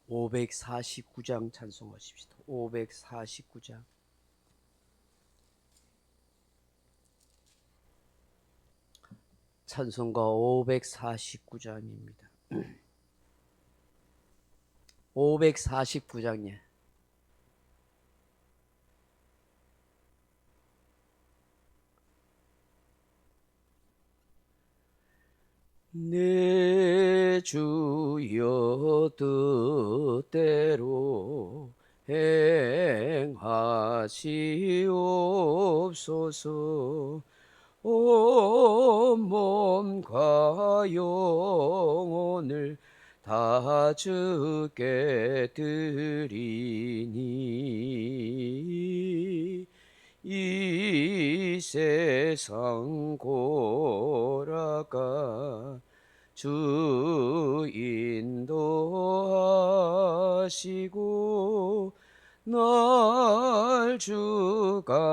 549장 찬송하십시다. 549장. 찬송가 549장입니다. 549장이야. 내 주여 뜻대로 행하시옵소서. 온 몸과 영혼을 다 주께 드리니 이 세상 고라가 주 인도하시고 날 주관하셔서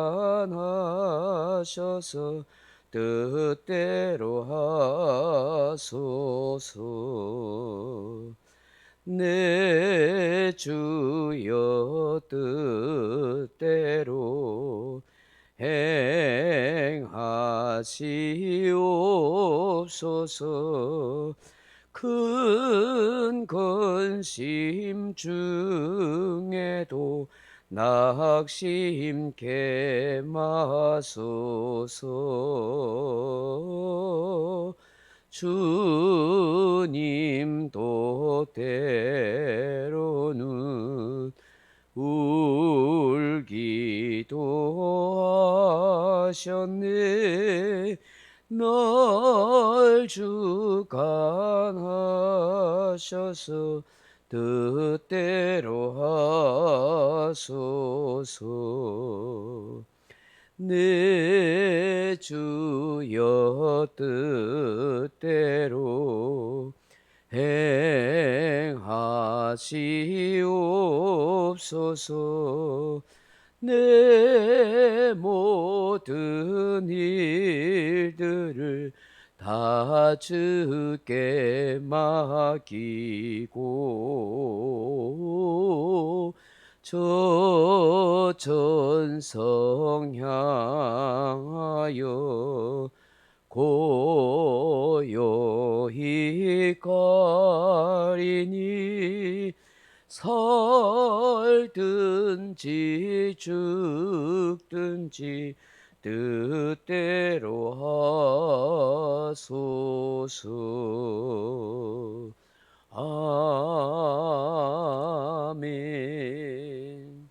뜻대로 하소서. 내 주여 뜻대로 행하시옵소서. 큰 근심 중에도 낙심케 마소서. 주님도 때로는 울기도 하셨네. 날 주관하셔서 뜻대로 하소서. 내 주여 뜻대로 행하시옵소서. 내 모든 일들을 다 주께 맡기고 저 천성 향하여 고요히 가리니 살든지 죽든지 뜻대로 하소서. 아멘.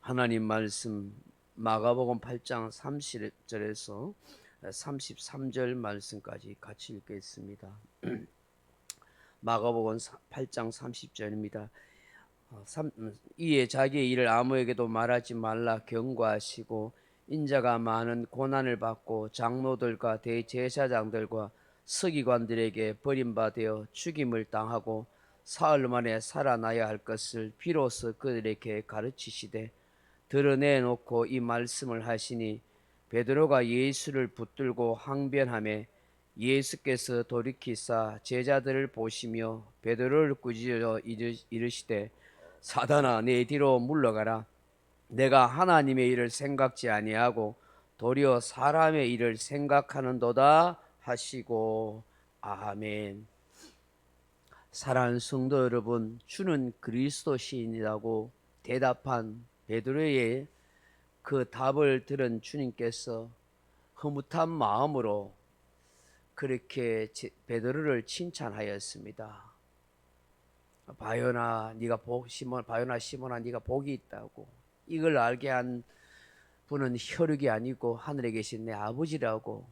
하나님 말씀 마가복음 8장 30절에서 33절 말씀까지 같이 읽겠습니다. 마가복음 8장 30절입니다. 이에 자기의 일을 아무에게도 말하지 말라 경고하시고 인자가 많은 고난을 받고 장로들과 대제사장들과 서기관들에게 버림받아 죽임을 당하고 사흘 만에 살아나야 할 것을 비로소 그들에게 가르치시되 드러내놓고 이 말씀을 하시니 베드로가 예수를 붙들고 항변하매 예수께서 돌이키사 제자들을 보시며 베드로를 꾸짖어 이르시되 사단아 내 뒤로 물러가라. 내가 하나님의 일을 생각지 아니하고 도리어 사람의 일을 생각하는도다 하시고. 아멘. 사랑하는 성도 여러분, 주는 그리스도시인이라고 대답한 베드로의 그 답을 들은 주님께서 흐뭇한 마음으로 그렇게 베드로를 칭찬하였습니다. 바요나 시몬아 네가 복이 있다고. 이걸 알게 한 분은 혈육이 아니고 하늘에 계신 내 아버지라고,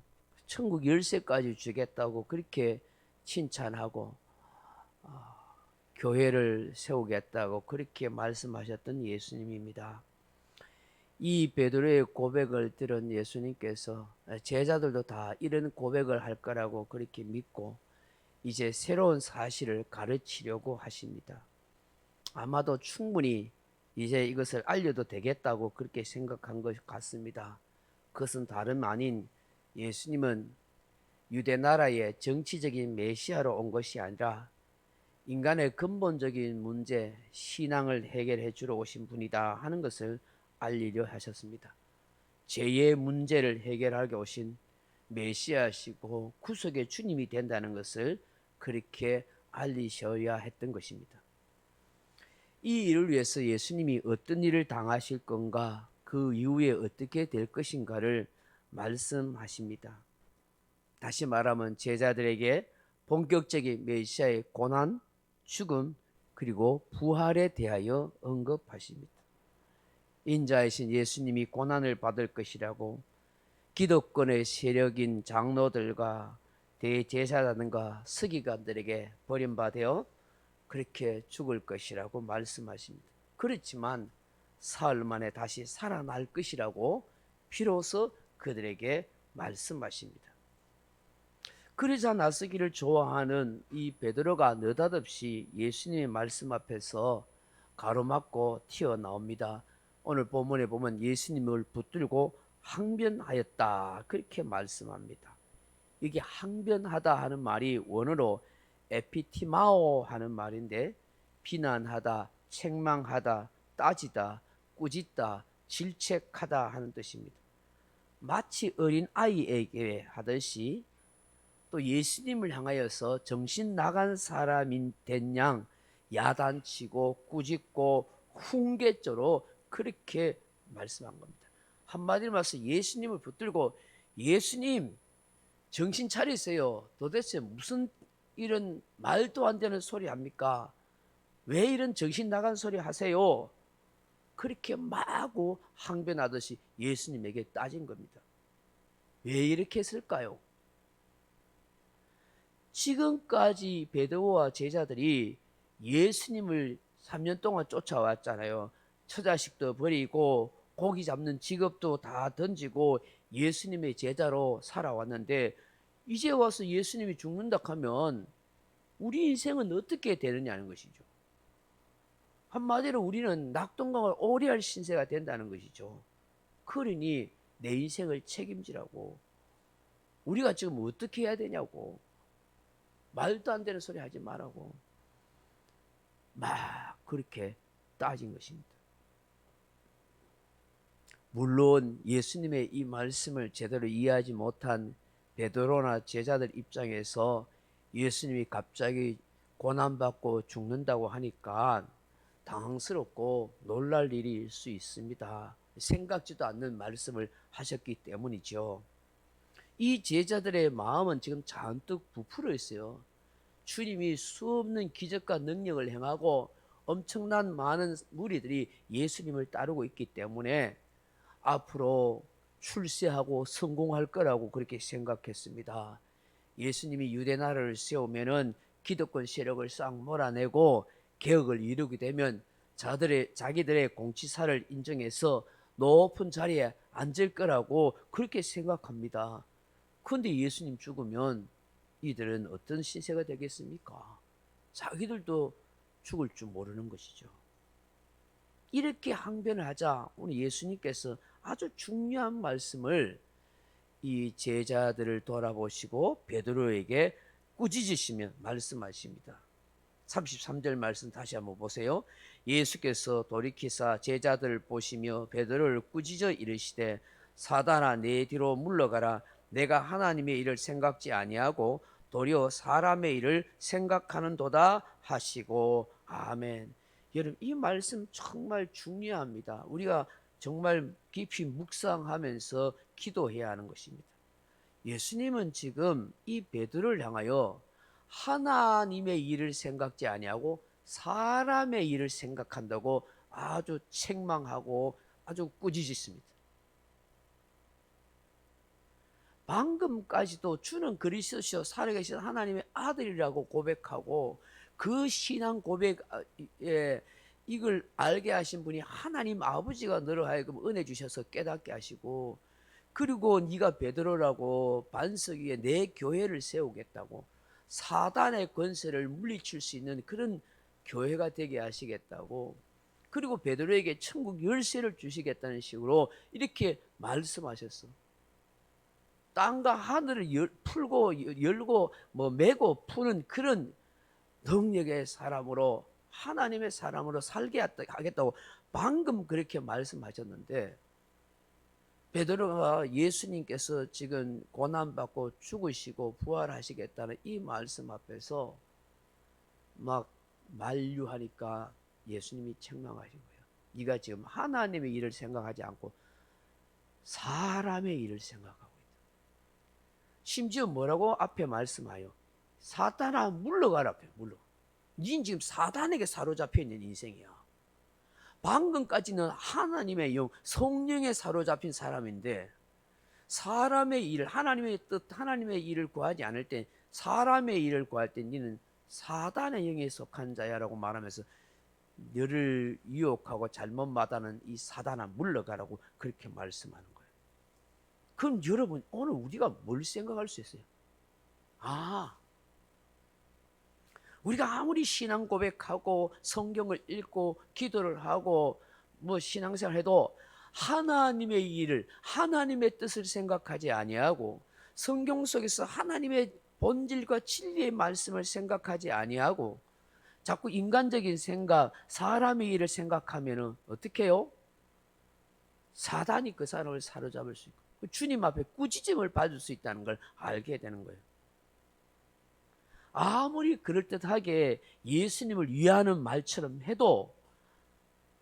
천국 열쇠까지 주겠다고 그렇게 칭찬하고 교회를 세우겠다고 그렇게 말씀하셨던 예수님입니다. 이 베드로의 고백을 들은 예수님께서 제자들도 다 이런 고백을 할 거라고 그렇게 믿고 이제 새로운 사실을 가르치려고 하십니다. 아마도 충분히 이제 이것을 알려도 되겠다고 그렇게 생각한 것 같습니다. 그것은 다름 아닌 예수님은 유대 나라의 정치적인 메시아로 온 것이 아니라 인간의 근본적인 문제, 신앙을 해결해 주러 오신 분이다 하는 것을 알리려 하셨습니다. 죄의 문제를 해결하게 오신 메시아시고 구속의 주님이 된다는 것을 그렇게 알리셔야 했던 것입니다. 이 일을 위해서 예수님이 어떤 일을 당하실 건가, 그 이후에 어떻게 될 것인가를 말씀하십니다. 다시 말하면 제자들에게 본격적인 메시아의 고난, 죽음, 그리고 부활에 대하여 언급하십니다. 인자이신 예수님이 고난을 받을 것이라고 기득권의 세력인 장로들과 대제사장과 서기관들에게 버림받아 그렇게 죽을 것이라고 말씀하십니다. 그렇지만 사흘 만에 다시 살아날 것이라고 비로소 그들에게 말씀하십니다. 그러자 나서기를 좋아하는 이 베드로가 느닷없이 예수님의 말씀 앞에서 가로막고 튀어나옵니다. 오늘 본문에 보면 예수님을 붙들고 항변하였다 그렇게 말씀합니다. 이게 항변하다 하는 말이 원어로 에피티마오 하는 말인데 비난하다, 책망하다, 따지다, 꾸짖다, 질책하다 하는 뜻입니다. 마치 어린 아이에게 하듯이 또 예수님을 향하여서 정신 나간 사람인 된 양 야단치고 꾸짖고 훈계조로 그렇게 말씀한 겁니다. 한마디로 말해서 예수님을 붙들고 예수님 정신 차리세요. 도대체 무슨 이런 말도 안 되는 소리 합니까? 왜 이런 정신 나간 소리 하세요? 그렇게 마구 항변하듯이 예수님에게 따진 겁니다. 왜 이렇게 했을까요? 지금까지 베드로와 제자들이 예수님을 3년 동안 쫓아왔잖아요. 처자식도 버리고 고기 잡는 직업도 다 던지고 예수님의 제자로 살아왔는데 이제 와서 예수님이 죽는다 하면 우리 인생은 어떻게 되느냐는 것이죠. 한마디로 우리는 낙동강을 오래할 신세가 된다는 것이죠. 그러니 내 인생을 책임지라고. 우리가 지금 어떻게 해야 되냐고. 말도 안 되는 소리 하지 말라고 막 그렇게 따진 것입니다. 물론 예수님의 이 말씀을 제대로 이해하지 못한 베드로나 제자들 입장에서 예수님이 갑자기 고난받고 죽는다고 하니까 당황스럽고 놀랄 일일 수 있습니다. 생각지도 않는 말씀을 하셨기 때문이죠. 이 제자들의 마음은 지금 잔뜩 부풀어 있어요. 주님이 수없는 기적과 능력을 행하고 엄청난 많은 무리들이 예수님을 따르고 있기 때문에 앞으로 출세하고 성공할 거라고 그렇게 생각했습니다. 예수님이 유대 나라를 세우면은 기득권 세력을 싹 몰아내고 개혁을 이루게 되면 자기들의 공치사를 인정해서 높은 자리에 앉을 거라고 그렇게 생각합니다. 그런데 예수님 죽으면 이들은 어떤 신세가 되겠습니까? 자기들도 죽을 줄 모르는 것이죠. 이렇게 항변을 하자 오늘 예수님께서 아주 중요한 말씀을 이 제자들을 돌아보시고 베드로에게 꾸짖으시며 말씀하십니다. 33절 말씀 다시 한번 보세요. 예수께서 돌이키사 제자들을 보시며 베드로를 꾸짖어 이르시되 사단아 내 뒤로 물러가라. 내가 하나님의 일을 생각지 아니하고 도리어 사람의 일을 생각하는도다 하시고 아멘. 여러분 이 말씀 정말 중요합니다. 우리가 정말 깊이 묵상하면서 기도해야 하는 것입니다. 예수님은 지금 이 베드로를 향하여 하나님의 일을 생각지 아니하고 사람의 일을 생각한다고 아주 책망하고 아주 꾸짖으십니다. 방금까지도 주는 그리스도시요 살아계신 하나님의 아들이라고 고백하고 그 신앙 고백에 이걸 알게 하신 분이 하나님 아버지가 너를 하여금 은혜 주셔서 깨닫게 하시고 그리고 네가 베드로라고 반석 위에 내 교회를 세우겠다고 사단의 권세를 물리칠 수 있는 그런 교회가 되게 하시겠다고, 그리고 베드로에게 천국 열쇠를 주시겠다는 식으로 이렇게 말씀하셨어. 땅과 하늘을 풀고 열고 뭐 메고 푸는 그런 능력의 사람으로, 하나님의 사람으로 살게 하겠다고 방금 그렇게 말씀하셨는데, 베드로가 예수님께서 지금 고난받고 죽으시고 부활하시겠다는 이 말씀 앞에서 막 만류하니까 예수님이 책망하신 거예요. 네가 지금 하나님의 일을 생각하지 않고 사람의 일을 생각하고 있다. 심지어 뭐라고 앞에 말씀하여, 사탄아 물러가라. 물러. 닌 지금 사단에게 사로잡혀 있는 인생이야. 방금까지는 하나님의 영, 성령에 사로잡힌 사람인데, 사람의 일을, 하나님의 뜻, 하나님의 일을 구하지 않을 때, 사람의 일을 구할 때 니는 사단의 영에 속한 자야라고 말하면서 너를 유혹하고 잘못 마다는 이 사단아 물러가라고 그렇게 말씀하는 거예요. 그럼 여러분, 오늘 우리가 뭘 생각할 수 있어요? 우리가 아무리 신앙 고백하고 성경을 읽고 기도를 하고 뭐 신앙생활 해도 하나님의 일을, 하나님의 뜻을 생각하지 아니하고, 성경 속에서 하나님의 본질과 진리의 말씀을 생각하지 아니하고 자꾸 인간적인 생각, 사람의 일을 생각하면 어떻게 해요? 사단이 그 사람을 사로잡을 수 있고 주님 앞에 꾸짖음을 받을 수 있다는 걸 알게 되는 거예요. 아무리 그럴듯하게 예수님을 위하는 말처럼 해도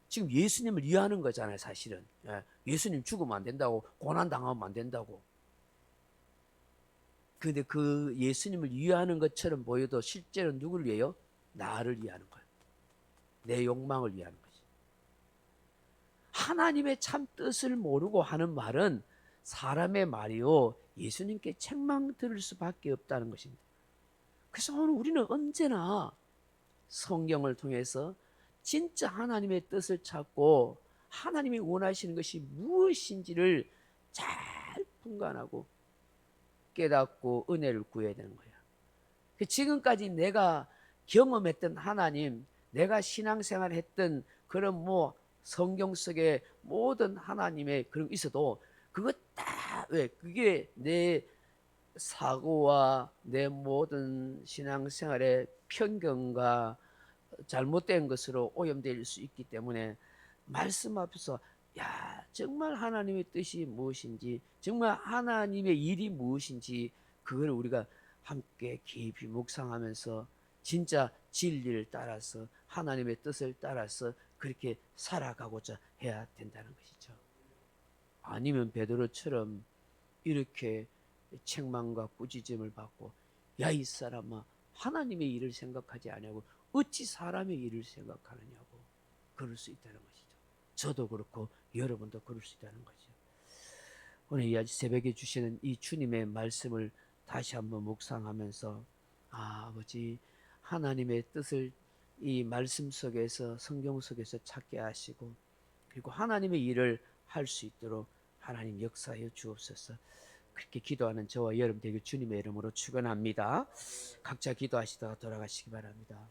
지금 예수님을 위하는 거잖아요, 사실은. 예수님 죽으면 안 된다고, 고난당하면 안 된다고. 근데 그 예수님을 위하는 것처럼 보여도 실제로 누구를 위해요? 나를 위하는 거예요. 내 욕망을 위하는 거지. 하나님의 참 뜻을 모르고 하는 말은 사람의 말이요, 예수님께 책망 들을 수밖에 없다는 것입니다. 그래서 오늘 우리는 언제나 성경을 통해서 진짜 하나님의 뜻을 찾고 하나님이 원하시는 것이 무엇인지를 잘 분간하고 깨닫고 은혜를 구해야 되는 거예요. 지금까지 내가 경험했던 하나님, 내가 신앙생활 했던 그런 뭐 성경 속에 모든 하나님의 그런 게 있어도 그거 다 왜? 그게 내 사고와 내 모든 신앙생활의 편견과 잘못된 것으로 오염될 수 있기 때문에 말씀 앞에서 정말 하나님의 뜻이 무엇인지, 정말 하나님의 일이 무엇인지 그걸 우리가 함께 깊이 묵상하면서 진짜 진리를 따라서 하나님의 뜻을 따라서 그렇게 살아가고자 해야 된다는 것이죠. 아니면 베드로처럼 이렇게 책망과 꾸짖음을 받고 야 이 사람아 하나님의 일을 생각하지 아니하고 어찌 사람의 일을 생각하느냐고 그럴 수 있다는 것이죠. 저도 그렇고 여러분도 그럴 수 있다는 거죠. 오늘 이 새벽에 주시는 이 주님의 말씀을 다시 한번 묵상하면서 아버지 하나님의 뜻을 이 말씀 속에서 성경 속에서 찾게 하시고 그리고 하나님의 일을 할 수 있도록 하나님 역사하여 주옵소서. 그렇게 기도하는 저와 여러분 되길 주님의 이름으로 축원합니다. 각자 기도하시다가 돌아가시기 바랍니다.